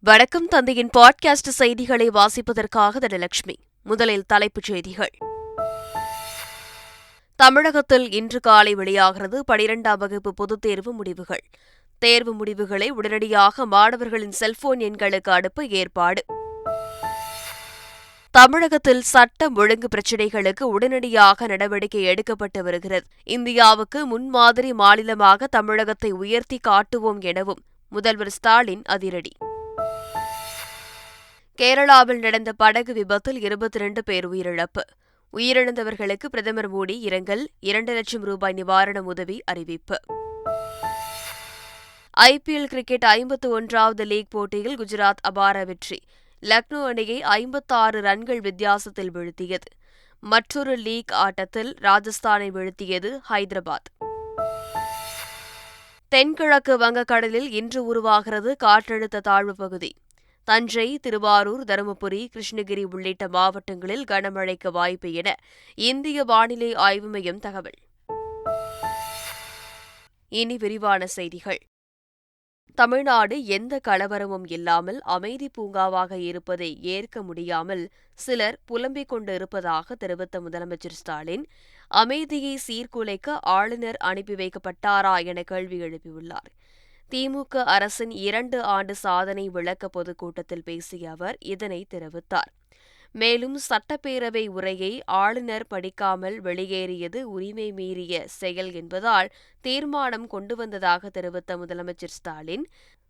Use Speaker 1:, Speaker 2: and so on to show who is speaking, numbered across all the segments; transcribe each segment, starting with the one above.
Speaker 1: வணக்கம். தந்தையின் பாட்காஸ்ட் செய்திகளை வாசிப்பதற்காக தனலட்சுமி. முதலில் தலைப்புச் செய்திகள். தமிழகத்தில் இன்று காலை வெளியாகிறது 12ஆம் வகுப்பு பொதுத் தேர்வு முடிவுகள். தேர்வு முடிவுகளை உடனடியாக மாணவர்களின் செல்போன் எண்களுக்கு அனுப்ப ஏற்பாடு. தமிழகத்தில் சட்டம் ஒழுங்கு பிரச்சினைகளுக்கு உடனடியாக நடவடிக்கை எடுக்கப்பட்டு வருகிறது. இந்தியாவுக்கு முன்மாதிரி மாநிலமாக தமிழகத்தை உயர்த்தி காட்டுவோம் எனவும் முதல்வர் ஸ்டாலின் அதிரடி. கேரளாவில் நடந்த படகு விபத்தில் 22 பேர் உயிரிழப்பு. உயிரிழந்தவர்களுக்கு பிரதமர் மோடி இரங்கல். 2 லட்சம் ரூபாய் நிவாரண உதவி அறிவிப்பு. IPL கிரிக்கெட் 51வது லீக் போட்டியில் குஜராத் அபார வெற்றி. லக்னோ அணியை 56 ரன்கள் வித்தியாசத்தில் வீழ்த்தியது. மற்றொரு லீக் ஆட்டத்தில் ராஜஸ்தானை வீழ்த்தியது ஹைதராபாத். தென்கிழக்கு வங்கக்கடலில் இன்று உருவாகிறது காற்றழுத்த தாழ்வு பகுதி. தஞ்சை, திருவாரூர், தருமபுரி, கிருஷ்ணகிரி உள்ளிட்ட மாவட்டங்களில் கனமழைக்கு வாய்ப்பு என இந்திய வானிலை ஆய்வு மையம் தகவல். இனி விரிவான செய்திகள். தமிழ்நாடு எந்த கலவரமும் இல்லாமல் அமைதி பூங்காவாக இருப்பதை ஏற்க முடியாமல் சிலர் புலம்பிக் கொண்டிருப்பதாக தெரிவித்த முதலமைச்சர் ஸ்டாலின், அமைதியை சீர்குலைக்க ஆளுநர் அனுப்பி வைக்கப்பட்டாரா என கேள்வி எழுப்பியுள்ளார். திமுக அரசின் 2 ஆண்டு சாதனை விளக்க பொதுக்கூட்டத்தில் பேசிய அவர் இதனை தெரிவித்தார். மேலும் சட்டப்பேரவை உரையை ஆளுநர் படிக்காமல் வெளியேறியது உரிமை மீறிய செயல் என்பதால் தீர்மானம் கொண்டு வந்ததாக தெரிவித்த முதலமைச்சர் ஸ்டாலின்,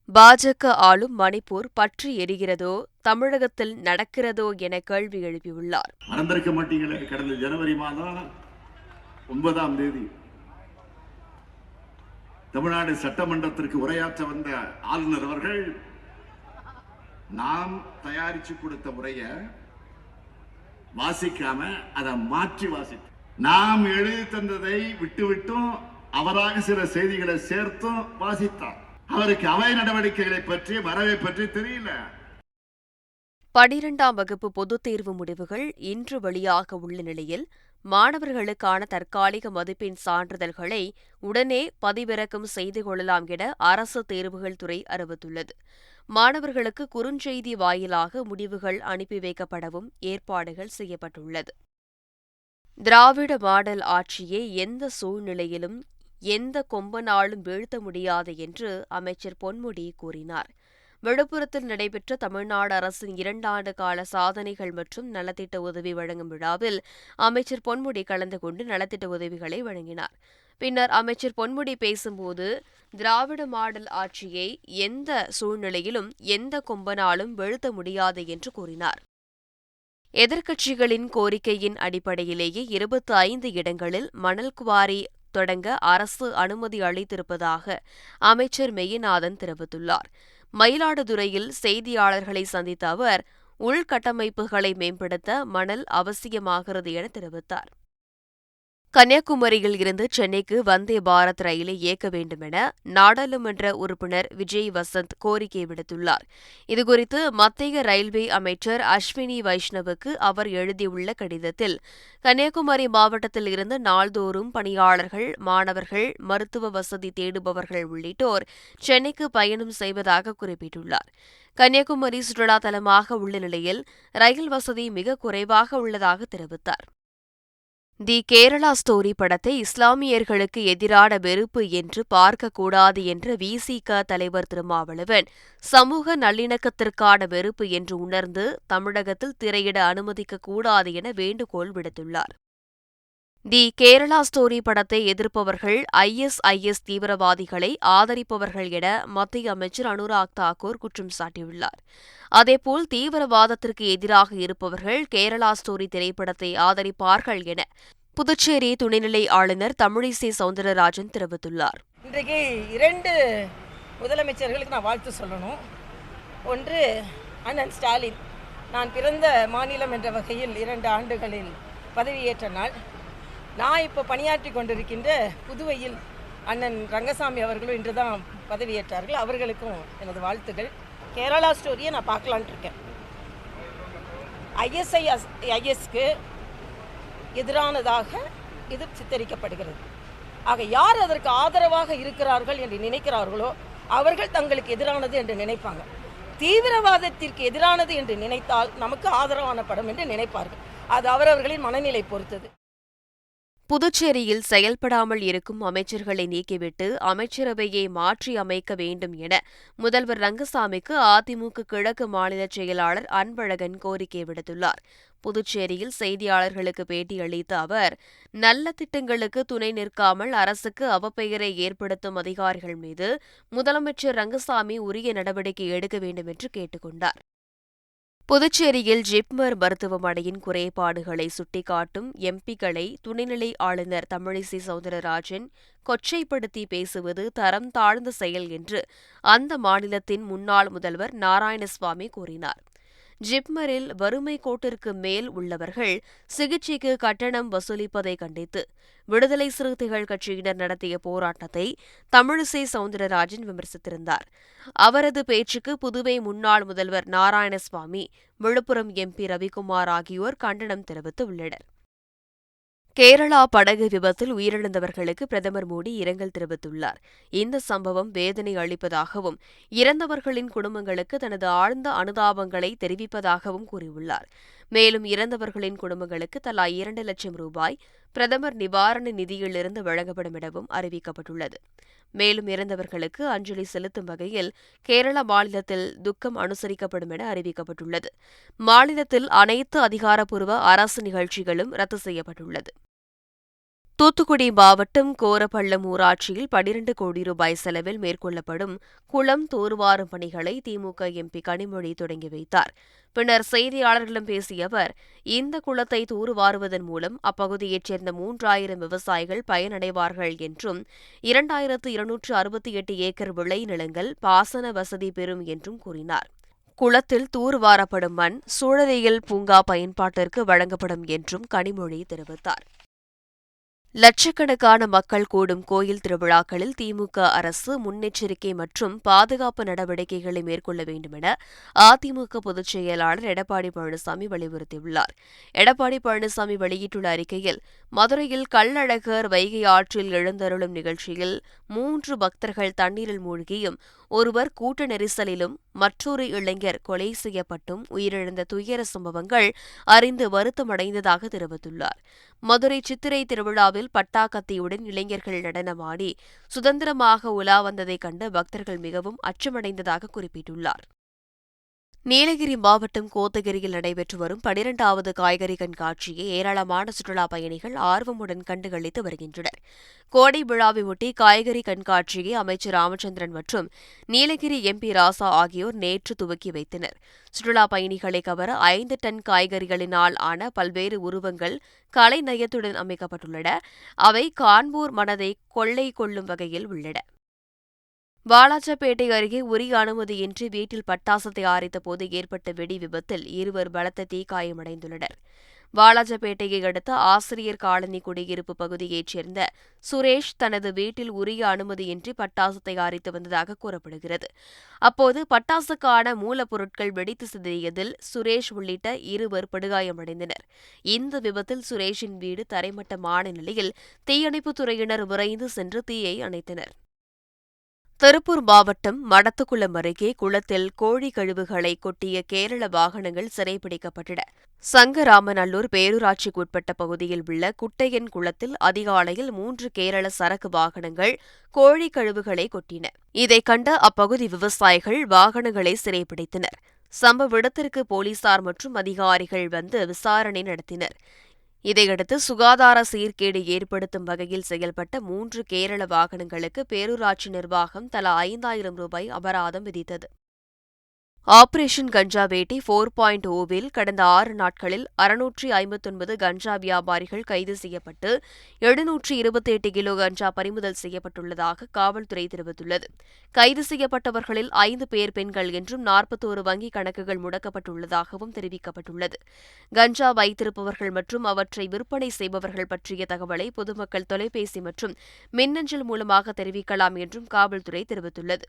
Speaker 1: பாஜக ஆளும் மணிப்பூர் பற்றி எரிகிறதோ தமிழகத்தில் நடக்கிறதோ என கேள்வி எழுப்பியுள்ளார்.
Speaker 2: மறந்திருக்க மாட்டீங்களே, கடந்த ஜனவரி மாதம் 9ஆம் தேதி தமிழ்நாடு சட்டமன்றத்திற்கு உரையாற்ற வந்த ஆளுநர் அவர்கள் நாம் தயாரிச்சு கொடுத்த உரையை வாசிக்காம அதை மாற்றி வாசித்து, நாம் எழுதி தந்ததை விட்டுவிட்டும் அவராக சில செய்திகளை சேர்த்தும் வாசித்தார். அவருக்கு அவை நடவடிக்கைகளை பற்றி வரவை பற்றி தெரியல.
Speaker 1: 12ஆம் வகுப்பு பொதுத் தேர்வு முடிவுகள் இன்று வெளியாக உள்ள நிலையில் மாணவர்களுக்கான தற்காலிக மதிப்பெண் சான்றிதழ்களை உடனே பதிவிறக்கம் செய்து கொள்ளலாம் என அரசு தேர்வுகள் துறை அறிவித்துள்ளது. மாணவர்களுக்கு குறுஞ்செய்தி வாயிலாக முடிவுகள் அனுப்பி வைக்கப்படவும் ஏற்பாடுகள் செய்யப்பட்டுள்ளது. திராவிட மாடல் ஆட்சியை எந்த சூழ்நிலையிலும் எந்த கொம்பனாலும் வீழ்த்த முடியாது என்று அமைச்சர் பொன்முடி கூறினார். விழுப்புரத்தில் நடைபெற்ற தமிழ்நாடு அரசின் 2 ஆண்டு கால சாதனைகள் மற்றும் நலத்திட்ட உதவி வழங்கும் விழாவில் அமைச்சர் பொன்முடி கலந்து கொண்டு நலத்திட்ட உதவிகளை வழங்கினார். பின்னர் அமைச்சர் பொன்முடி பேசும்போது, திராவிட மாடல் ஆட்சியை எந்த சூழ்நிலையிலும் எந்த கொம்பனாலும் வீழ்த்த முடியாது என்று கூறினார். எதிர்க்கட்சிகளின் கோரிக்கையின் அடிப்படையிலேயே 25 இடங்களில் மணல் குவாரி தொடங்க அரசு அனுமதி அளித்திருப்பதாக அமைச்சர் மெய்யநாதன் தெரிவித்துள்ளார். மயிலாடுதுறையில் செய்தியாளர்களை சந்தித்த அவர், உள்கட்டமைப்புகளை மேம்படுத்த மணல் அவசியமாகிறது என தெரிவித்தார். கன்னியாகுமரியில் இருந்து சென்னைக்கு வந்தே பாரத் ரயிலை இயக்க வேண்டும் என நாடாளுமன்ற உறுப்பினர் விஜய் வசந்த் கோரிக்கை விடுத்துள்ளார். இதுகுறித்து மத்திய ரயில்வே அமைச்சர் அஸ்வினி வைஷ்ணவுக்கு அவர் எழுதியுள்ள கடிதத்தில், கன்னியாகுமரி மாவட்டத்தில் இருந்து நாள்தோறும் பணியாளர்கள், மாணவர்கள், மருத்துவ வசதி தேடுபவர்கள் உள்ளிட்டோர் சென்னைக்கு பயணம் செய்வதாக குறிப்பிட்டுள்ளார். கன்னியாகுமரி சுற்றுலா தலமாக உள்ள நிலையில் ரயில் வசதி மிக குறைவாக உள்ளதாக தெரிவித்தார். தி கேரளா ஸ்டோரி படத்தை இஸ்லாமியர்களுக்கு எதிரான வெறுப்பு என்று பார்க்கக்கூடாது என்ற விசிக தலைவர் திருமாவளவன், சமூக நல்லிணக்கத்திற்கான வெறுப்பு என்று உணர்ந்து தமிழகத்தில் திரையிட அனுமதிக்கக்கூடாது என வேண்டுகோள் விடுத்துள்ளார். தி கேரளா ஸ்டோரி படத்தை எதிர்ப்பவர்கள் ISIS தீவிரவாதிகளை ஆதரிப்பவர்கள் என மத்திய அமைச்சர் அனுராக் தாக்கூர் குற்றம் சாட்டியுள்ளார். அதேபோல் தீவிரவாதத்திற்கு எதிராக இருப்பவர்கள் கேரளா ஸ்டோரி திரைப்படத்தை ஆதரிப்பார்கள் என புதுச்சேரி துணைநிலை ஆளுநர் தமிழிசை சவுந்தரராஜன் தெரிவித்துள்ளார்.
Speaker 3: இன்றைக்கு 2 முதலமைச்சர்களுக்கு நான் வாழ்த்து சொல்லணும். ஒன்று அண்ணன் ஸ்டாலின். நான் பிறந்த மாநிலம் என்ற வகையில் 2 ஆண்டுகளில் பதவியேற்ற நாள். நான் இப்போ பணியாற்றி கொண்டிருக்கின்ற புதுவையில் அண்ணன் ரங்கசாமி அவர்களும் இன்று தான் பதவியேற்றார்கள். அவர்களுக்கும் எனது வாழ்த்துக்கள். கேரளா ஸ்டோரியை நான் பார்க்கலான்ட்டு இருக்கேன். ISISக்கு எதிரானதாக இது சித்தரிக்கப்படுகிறது. ஆக யார் அதற்கு ஆதரவாக இருக்கிறார்கள் என்று நினைக்கிறார்களோ அவர்கள் தங்களுக்கு எதிரானது என்று நினைப்பாங்க. தீவிரவாதத்திற்கு எதிரானது என்று நினைத்தால் நமக்கு ஆதரவான படம் என்று நினைப்பார்கள். அது அவரவர்களின் மனநிலை பொறுத்தது.
Speaker 1: புதுச்சேரியில் செயல்படாமல் இருக்கும் அமைச்சர்களை நீக்கிவிட்டு அமைச்சரவையை மாற்றி அமைக்க வேண்டும் என முதல்வர் ரங்கசாமிக்கு அதிமுக கிழக்கு மாநில செயலாளர் அன்பழகன் கோரிக்கை விடுத்துள்ளார். புதுச்சேரியில் செய்தியாளர்களுக்கு பேட்டியளித்த அவர், நல்ல திட்டங்களுக்கு துணை நிற்காமல் அரசுக்கு அவப்பெயரை ஏற்படுத்தும் அதிகாரிகள் மீது முதலமைச்சர் ரங்கசாமி உரிய நடவடிக்கை எடுக்க வேண்டும் என்று கேட்டுக் கொண்டார். புதுச்சேரியில் ஜிப்மர் மருத்துவமனையின் குறைபாடுகளை சுட்டிக்காட்டும் எம்பிக்களை துணைநிலை ஆளுநர் தமிழிசை சவுந்தரராஜன் கொச்சைப்படுத்தி பேசுவது தரம் தாழ்ந்த செயல் என்று அந்த மாநிலத்தின் முன்னாள் முதல்வர் நாராயணசுவாமி கூறினார். ஜிப்மரில் வறுமை கோட்டிற்கு மேல் உள்ளவர்கள் சிகிச்சைக்கு கட்டணம் வசூலிப்பதை கண்டித்து விடுதலை சிறுத்தைகள் கட்சியினர் நடத்திய போராட்டத்தை தமிழிசை சவுந்தரராஜன் விமர்சித்திருந்தார். அவரது பேச்சுக்கு புதுவை முன்னாள் முதல்வர் நாராயணசுவாமி, விழுப்புரம் எம்பி ரவிக்குமார் ஆகியோர் கண்டனம் தெரிவித்துள்ளனர். கேரளா படகு விபத்தில் உயிரிழந்தவர்களுக்கு பிரதமர் மோடி இரங்கல் தெரிவித்துள்ளார். இந்த சம்பவம் வேதனை அளிப்பதாகவும் இறந்தவர்களின் குடும்பங்களுக்கு தனது ஆழ்ந்த அனுதாபங்களை தெரிவிப்பதாகவும் கூறியுள்ளார். மேலும் இறந்தவர்களின் குடும்பங்களுக்கு தலா 2 லட்சம் ரூபாய் பிரதமர் நிவாரண நிதியிலிருந்து வழங்கப்படும் எனவும் அறிவிக்கப்பட்டுள்ளது. மேலும் இறந்தவர்களுக்கு அஞ்சலி செலுத்தும் வகையில் கேரள மாநிலத்தில் துக்கம் அனுசரிக்கப்படும் என அறிவிக்கப்பட்டுள்ளது. மாநிலத்தில் அனைத்து அதிகாரப்பூர்வ அரசு நிகழ்ச்சிகளும் ரத்து செய்யப்பட்டுள்ளது. தூத்துக்குடி மாவட்டம் கோரப்பள்ளம் ஊராட்சியில் 12 கோடி ரூபாய் செலவில் மேற்கொள்ளப்படும் குளம் தூர்வாரும் பணிகளை திமுக எம்பி கனிமொழி தொடங்கி வைத்தார். பின்னர் செய்தியாளர்களிடம் பேசிய அவர், இந்த குளத்தை தூர்வாருவதன் மூலம் அப்பகுதியைச் சேர்ந்த 3000 விவசாயிகள் பயனடைவார்கள் என்றும் 2268 ஏக்கர் விளைநிலங்கள் பாசன வசதி பெறும் என்றும் கூறினார். குளத்தில் தூர்வாரப்படும் மண் சூழலியல் பூங்கா பயன்பாட்டிற்கு வழங்கப்படும் என்றும் கனிமொழி தெரிவித்தார். லட்சக்கணக்கான மக்கள் கூடும் கோயில் திருவிழாக்களில் திமுக அரசு முன்னெச்சரிக்கை மற்றும் பாதுகாப்பு நடவடிக்கைகளை மேற்கொள்ள வேண்டும் என அதிமுக பொதுச் செயலாளர் எடப்பாடி பழனிசாமி வலியுறுத்தியுள்ளார். எடப்பாடி பழனிசாமி வெளியிட்டுள்ள அறிக்கையில், மதுரையில் கள்ளழகர் வைகை ஆற்றில் எழுந்தருளும் நிகழ்ச்சியில் 3 பக்தர்கள் தண்ணீரில் மூழ்கியும் ஒருவர் கூட்ட நெரிசலிலும் மற்றொரு இளைஞர் கொலை செய்யப்பட்டும் உயிரிழந்த துயர சம்பவங்கள் அறிந்து வருத்தமடைந்ததாக தெரிவித்துள்ளார். மதுரை சித்திரை திருவிழாவில் பட்டாக்கத்தியுடன் இளைஞர்கள் நடனமாடி சுதந்திரமாக உலா வந்ததைக் கண்டு பக்தர்கள் மிகவும் அச்சமடைந்ததாக குறிப்பிட்டுள்ளார். நீலகிரி மாவட்டம் கோத்தகிரியில் நடைபெற்று வரும் 12வது காய்கறி கண்காட்சியை ஏராளமான சுற்றுலாப் பயணிகள் ஆர்வமுடன் கண்டுகளித்து வருகின்றனர். கோடை விழாவை ஒட்டி காய்கறி கண்காட்சியை அமைச்சர் ராமச்சந்திரன் மற்றும் நீலகிரி எம்பி ராசா ஆகியோர் நேற்று துவக்கி வைத்தனர். சுற்றுலாப் பயணிகளை கவர 5 டன் காய்கறிகளினால் ஆன பல்வேறு உருவங்கள் கலை நயத்துடன் அமைக்கப்பட்டுள்ளன. அவை காண்போர் மனதை கொள்ளை கொள்ளும் வகையில் உள்ளன. வாலாஜாபேட்டை அருகே உரிய அனுமதியின்றி வீட்டில் பட்டாசு தயாரித்த போது ஏற்பட்ட வெடி விபத்தில் 2 பலத்த தீக்காயமடைந்துள்ளனர். வாலாஜாபேட்டையை அடுத்த ஆசிரியர் காலனி குடியிருப்பு பகுதியைச் சேர்ந்த சுரேஷ் தனது வீட்டில் உரிய அனுமதியின்றி பட்டாசு தயாரித்து வந்ததாக கூறப்படுகிறது. அப்போது பட்டாசுக்கான மூலப்பொருட்கள் வெடித்து சிதறியதில் சுரேஷ் உள்ளிட்ட 2 படுகாயமடைந்தனர். இந்த விபத்தில் சுரேஷின் வீடு தரைமட்டமான நிலையில் தீயணைப்புத் துறையினர் விரைந்து சென்று தீயை அணைத்தனர். திருப்பூர் மாவட்டம் மடத்துக்குளம் அருகே குளத்தில் கோழி கழிவுகளை கொட்டிய கேரள வாகனங்கள் சிறைப்பிடிக்கப்பட்டன. சங்கராமநல்லூர் பேரூராட்சிக்குட்பட்ட பகுதியில் உள்ள குட்டையன் குளத்தில் அதிகாலையில் 3 கேரள சரக்கு வாகனங்கள் கோழி கழிவுகளை கொட்டின. இதைக் கண்ட அப்பகுதி விவசாயிகள் வாகனங்களை சிறைப்பிடித்தனர். சம்பவ இடத்திற்கு போலீசார் மற்றும் அதிகாரிகள் வந்து விசாரணை நடத்தினர். இதையடுத்து சுகாதார சீர்கேடு ஏற்படுத்தும் வகையில் செயல்பட்ட 3 கேரள வாகனங்களுக்கு பேரூராட்சி நிர்வாகம் தலா 5000 ரூபாய் அபராதம் விதித்தது. ஆபரேஷன் கஞ்சா வேட்டை 4.0வில் கடந்த 6 நாட்களில் 659 கஞ்சா வியாபாரிகள் கைது செய்யப்பட்டு 728 கிலோ கஞ்சா பறிமுதல் செய்யப்பட்டுள்ளதாக காவல்துறை தெரிவித்துள்ளது. கைது செய்யப்பட்டவர்களில் 5 பேர் பெண்கள் என்றும் 41 வங்கிக் கணக்குகள் முடக்கப்பட்டுள்ளதாகவும் தெரிவிக்கப்பட்டுள்ளது. கஞ்சா வைத்திருப்பவர்கள் மற்றும் அவற்றை விற்பனை செய்பவர்கள் பற்றிய தகவலை பொதுமக்கள் தொலைபேசி மற்றும் மின்னஞ்சல் மூலமாக தெரிவிக்கலாம் என்றும் காவல்துறை தெரிவித்துள்ளது.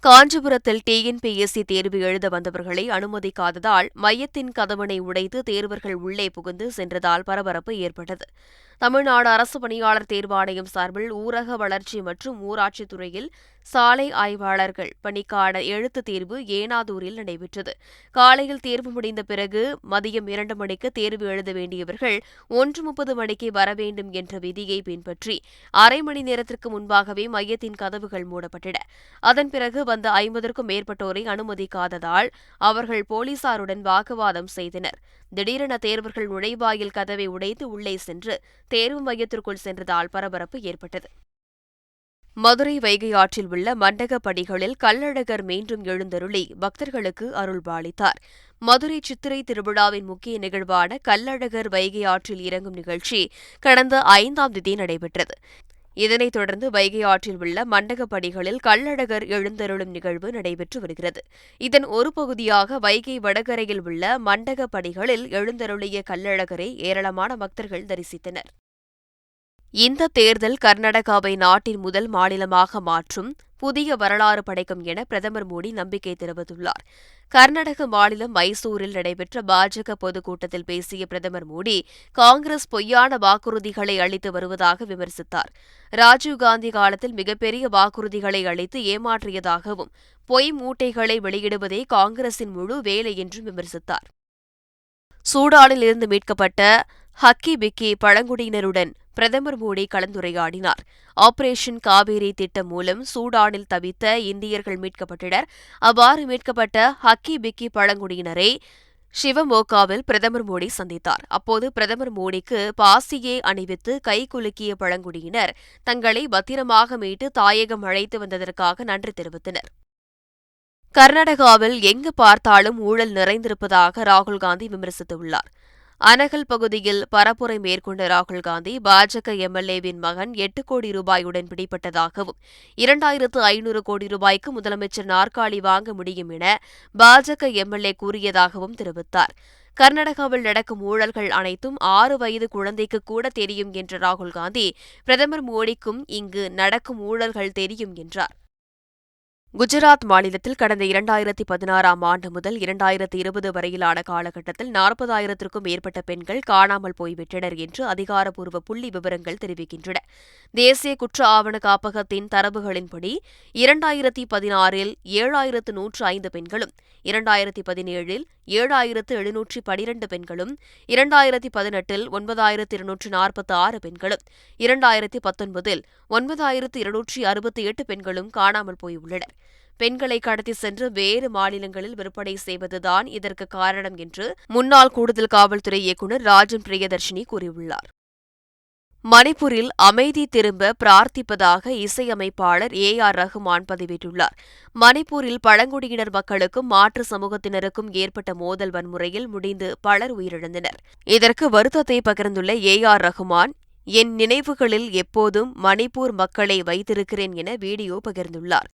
Speaker 1: காஞ்சிபுரத்தில் டிஎன்பிஎஸ்சி தேர்வு எழுத வந்தவர்களை அனுமதிக்காததால் மையத்தின் கதவினை உடைத்து தேர்வர்கள் உள்ளே புகுந்து சென்றதால் பரபரப்பு ஏற்பட்டது. தமிழ்நாடு அரசு பணியாளர் தேர்வாணையம் சார்பில் ஊரக வளர்ச்சி மற்றும் ஊராட்சித் துறையில் சாலை ஆய்வாளர்கள் பணிக்கான எழுத்துத் தேர்வு ஏனாதூரில் நடைபெற்றது. காலையில் தேர்வு முடிந்த பிறகு மதியம் 2 மணிக்கு தேர்வு எழுத வேண்டியவர்கள் 1:30 மணிக்கு வர வேண்டும் என்ற விதியை பின்பற்றி அரை மணி நேரத்திற்கு முன்பாகவே மையத்தின் கதவுகள் மூடப்பட்டன. அதன் பிறகு வந்த 50க்கும் மேற்பட்டோரை அனுமதிக்காததால் அவர்கள் போலீசாருடன் வாக்குவாதம் செய்தனர். திடீரென தேர்வர்கள் நுழைவாயில் கதவை உடைத்து உள்ளே சென்று தேர்வு மையத்திற்குள் சென்றதால் பரபரப்பு ஏற்பட்டது. மதுரை வைகை ஆற்றில் உள்ள மண்டகப்படிகளில் கள்ளழகர் மீண்டும் எழுந்தருளி பக்தர்களுக்கு அருள்பாலித்தார். மதுரை சித்திரை திருவிழாவின் முக்கிய நிகழ்வான கள்ளழகர் வைகை ஆற்றில் இறங்கும் நிகழ்ச்சி கடந்த 5ஆம் தேதி நடைபெற்றது. இதனைத் தொடர்ந்து வைகை ஆற்றில் உள்ள மண்டகப்படிகளில் கள்ளழகர் எழுந்தருளும் நிகழ்வு நடைபெற்று வருகிறது. இதன் ஒரு பகுதியாக வைகை வடகரையில் உள்ள மண்டகப்படிகளில் எழுந்தருளிய கள்ளழகரை ஏராளமான பக்தர்கள் தரிசித்தனர். இந்த தேர்தல் கர்நாடகாவை நாட்டின் முதல் மாநிலமாக மாற்றும் புதிய வரலாறு படைக்கும் என பிரதமர் மோடி நம்பிக்கை தெரிவித்துள்ளார். கர்நாடக மாநிலம் மைசூரில் நடைபெற்ற பாஜக பொதுக்கூட்டத்தில் பேசிய பிரதமர் மோடி காங்கிரஸ் பொய்யான வாக்குறுதிகளை அளித்து வருவதாக விமர்சித்தார். ராஜீவ்காந்தி காலத்தில் மிகப்பெரிய வாக்குறுதிகளை அளித்து ஏமாற்றியதாகவும் பொய் மூட்டைகளை வெளியிடுவதே காங்கிரசின் முழு வேலை என்றும் விமர்சித்தார். சூடானில் இருந்து மீட்கப்பட்ட ஹக்கி பிக்கி பழங்குடியினருடன் பிரதமர் மோடி கலந்துரையாடினார். ஆபரேஷன் காவேரி திட்டம் மூலம் சூடானில் தவித்த இந்தியர்கள் மீட்கப்பட்டனர். அவ்வாறு மீட்கப்பட்ட ஹக்கி பிக்கி பழங்குடியினரை ஷிவமோகாவில் பிரதமர் மோடி சந்தித்தார். அப்போது பிரதமர் மோடிக்கு பாசியை அணிவித்து கைகுலுக்கிய பழங்குடியினர் தங்களை பத்திரமாக மீட்டு தாயகம் அழைத்து வந்ததற்காக நன்றி தெரிவித்தனர். கர்நாடகாவில் எங்கு பார்த்தாலும் ஊழல் நிறைந்திருப்பதாக ராகுல்காந்தி விமர்சித்துள்ளார். அனகல் பகுதியில் பரப்புரை மேற்கொண்ட ராகுல்காந்தி பாஜக எம்எல்ஏவின் மகன் 8 கோடி ரூபாயுடன் பிடிபட்டதாகவும் 2500 கோடி ரூபாய்க்கு முதலமைச்சர் நாற்காலி வாங்க முடியும் என பாஜக எம்எல்ஏ கூறியதாகவும் தெரிவித்தார். கர்நாடகாவில் நடக்கும் ஊழல்கள் அனைத்தும் 6 வயது குழந்தைக்கு கூட தெரியும் என்ற ராகுல்காந்தி பிரதமர் மோடிக்கும் இங்கு நடக்கும் ஊழல்கள் தெரியும் என்றார். குஜராத் மாநிலத்தில் கடந்த 2016ஆம் ஆண்டு முதல் 2020 வரையிலான காலகட்டத்தில் 40,000க்கும் மேற்பட்ட பெண்கள் காணாமல் போய்விட்டனர் என்று அதிகாரப்பூர்வ புள்ளி விவரங்கள் தெரிவிக்கின்றன. தேசிய குற்ற ஆவண காப்பகத்தின் தரவுகளின்படி 2016இல் 7,105 பெண்களும், 2017இல் 7,712 பெண்களும், 2018இல் 9,246 பெண்களும், 2019இல் 9,268 பெண்களும் காணாமல் போயுள்ளனர். பெண்களை கடத்தி சென்று வேறு மாநிலங்களில் விற்பனை செய்வதுதான் இதற்கு காரணம் என்று முன்னாள் கூடுதல் காவல்துறை இயக்குநர் ராஜன் பிரியதர்ஷினி கூறியுள்ளார். மணிப்பூரில் அமைதி திரும்ப பிரார்த்திப்பதாக இசையமைப்பாளர் AR ரஹ்மான் பதிவிட்டுள்ளார். மணிப்பூரில் பழங்குடியினர் மக்களுக்கும் மாற்று சமூகத்தினருக்கும் ஏற்பட்ட மோதல் வன்முறையில் முடிந்து பலர் உயிரிழந்தனர். இதற்கு வருத்தத்தை பகிர்ந்துள்ள AR ரஹ்மான், என் நினைவுகளில் எப்போதும் மணிப்பூர் மக்களை வைத்திருக்கிறேன் என வீடியோ பகிர்ந்துள்ளார்.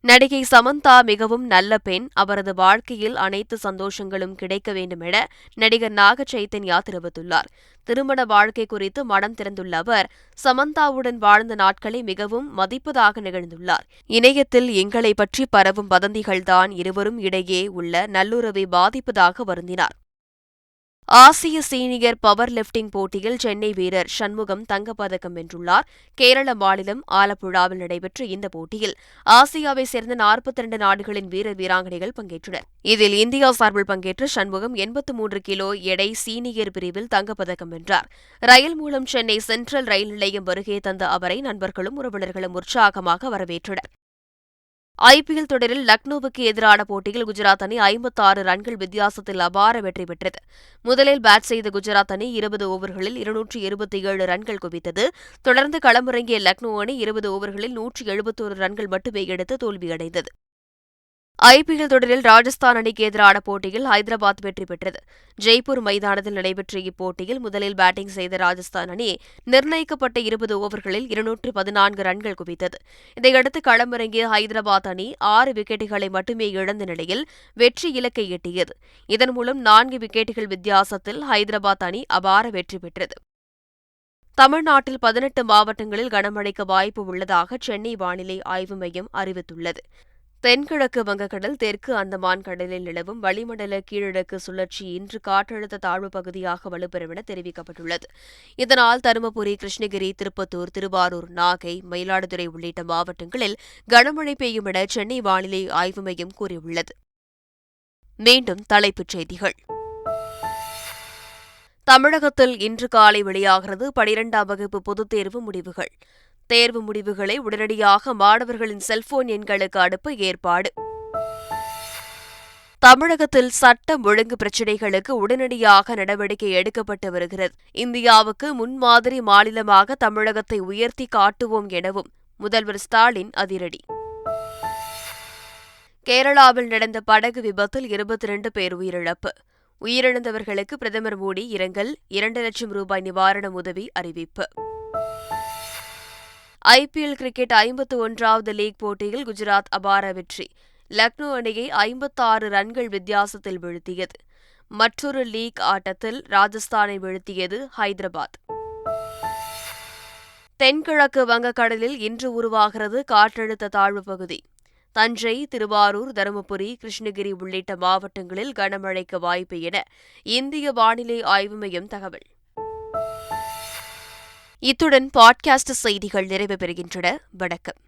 Speaker 1: நடிகை சமந்தா மிகவும் நல்ல பெண். அவரது வாழ்க்கையில் அனைத்து சந்தோஷங்களும் கிடைக்க வேண்டும் என நடிகர் நாக சைத்தன்யா தெரிவித்துள்ளார். திருமண வாழ்க்கை குறித்து மனம் திறந்துள்ள அவர், சமந்தாவுடன் வாழ்ந்த நாட்களை மிகவும் மதிப்பதாக நிகழ்ந்துள்ளார். இணையத்தில் எங்களை பற்றி பரவும் வதந்திகள்தான் இருவரும் இடையே உள்ள நல்லுறவை பாதிப்பதாக வருந்தினார். ஆசிய சீனியர் பவர் லிப்டிங் போட்டியில் சென்னை வீரர் சண்முகம் தங்கப்பதக்கம் வென்றுள்ளார். கேரள மாநிலம் ஆலப்புழாவில் நடைபெற்ற இந்த போட்டியில் ஆசியாவைச் சேர்ந்த 42 நாடுகளின் வீரர் வீராங்கனைகள் பங்கேற்றனர். இதில் இந்தியா சார்பில் பங்கேற்ற சண்முகம் 83 கிலோ எடை சீனியர் பிரிவில் தங்கப்பதக்கம் வென்றார். ரயில் மூலம் சென்னை சென்ட்ரல் ரயில் நிலையம் வருகை தந்த அவரை நண்பர்களும் உறவினர்களும் உற்சாகமாக வரவேற்றனர். IPL தொடரில் லக்னோவுக்கு எதிரான போட்டியில் குஜராத் அணி 56 ரன்கள் வித்தியாசத்தில் அபார வெற்றி பெற்றது. முதலில் பேட் செய்த குஜராத் அணி 20 ஓவர்களில் 227 ரன்கள் குவித்தது. தொடர்ந்து களமிறங்கிய லக்னோ அணி 20 ஓவர்களில் 171 ரன்கள் மட்டுமே எடுத்து தோல்வியடைந்தது. IPL தொடரில் ராஜஸ்தான் அணிக்கு எதிரான போட்டியில் ஹைதராபாத் வெற்றி பெற்றது. ஜெய்ப்பூர் மைதானத்தில் நடைபெற்ற இப்போட்டியில் முதலில் பேட்டிங் செய்த ராஜஸ்தான் அணி நிர்ணயிக்கப்பட்ட 20 ஓவர்களில் 214 ரன்கள் குவித்தது. இதையடுத்து களமிறங்கிய ஹைதராபாத் அணி 6 விக்கெட்டுகளை மட்டுமே இழந்த நிலையில் வெற்றி இலக்கை எட்டியது. இதன் மூலம் 4 விக்கெட்டுகள் வித்தியாசத்தில் ஹைதராபாத் அணி அபார வெற்றி பெற்றது. தமிழ்நாட்டில் 18 மாவட்டங்களில் கனமழைக்கு வாய்ப்பு உள்ளதாக சென்னை வானிலை ஆய்வு மையம் அறிவித்துள்ளது. தென்கிழக்கு வங்கக்கடல் தெற்கு அந்தமான் கடலில் நிலவும் வளிமண்டல கீழடுக்கு சுழற்சி இன்று காற்றழுத்த தாழ்வுப் பகுதியாக வலுப்பெறும் என தெரிவிக்கப்பட்டுள்ளது. இதனால் தருமபுரி, கிருஷ்ணகிரி, திருப்பத்தூர், திருவாரூர், நாகை, மயிலாடுதுறை உள்ளிட்ட மாவட்டங்களில் கனமழை பெய்யும் என சென்னை வானிலை ஆய்வு மையம் கூறியுள்ளது. மீண்டும் தலைப்புச் செய்திகள். தமிழகத்தில் இன்று காலை வெளியாகிறது 12ஆம் வகுப்பு பொதுத் தேர்வு முடிவுகள். தேர்வு முடிவுகளை உடனடியாக மாணவர்களின் செல்போன் எண்களுக்கு அனுப்ப ஏற்பாடு. தமிழகத்தில் சட்டம் ஒழுங்கு பிரச்சினைகளுக்கு உடனடியாக நடவடிக்கை எடுக்கப்பட்டு வருகிறது. இந்தியாவுக்கு முன்மாதிரி மாநிலமாக தமிழகத்தை உயர்த்தி காட்டுவோம் எனவும் முதல்வர் ஸ்டாலின் அதிரடி. கேரளாவில் நடந்த படகு விபத்தில் 22 பேர் உயிரிழப்பு. உயிரிழந்தவர்களுக்கு பிரதமர் மோடி இரங்கல், 2 லட்சம் ரூபாய் நிவாரண உதவி அறிவிப்பு. IPL கிரிக்கெட் 51வது லீக் போட்டியில் குஜராத் அபார வெற்றி. லக்னோ அணியை 56 ரன்கள் வித்தியாசத்தில் வீழ்த்தியது. மற்றொரு லீக் ஆட்டத்தில் ராஜஸ்தானை வீழ்த்தியது ஹைதராபாத். தென்கிழக்கு வங்கக்கடலில் இன்று உருவாகிறது காற்றழுத்த தாழ்வு பகுதி. தஞ்சை, திருவாரூர், தருமபுரி, கிருஷ்ணகிரி உள்ளிட்ட மாவட்டங்களில் கனமழைக்கு வாய்ப்பு என இந்திய வானிலை ஆய்வு மையம் தகவல். இத்துடன் பாட்காஸ்ட் செய்திகள் நிறைவு பெறுகின்றன. வணக்கம்.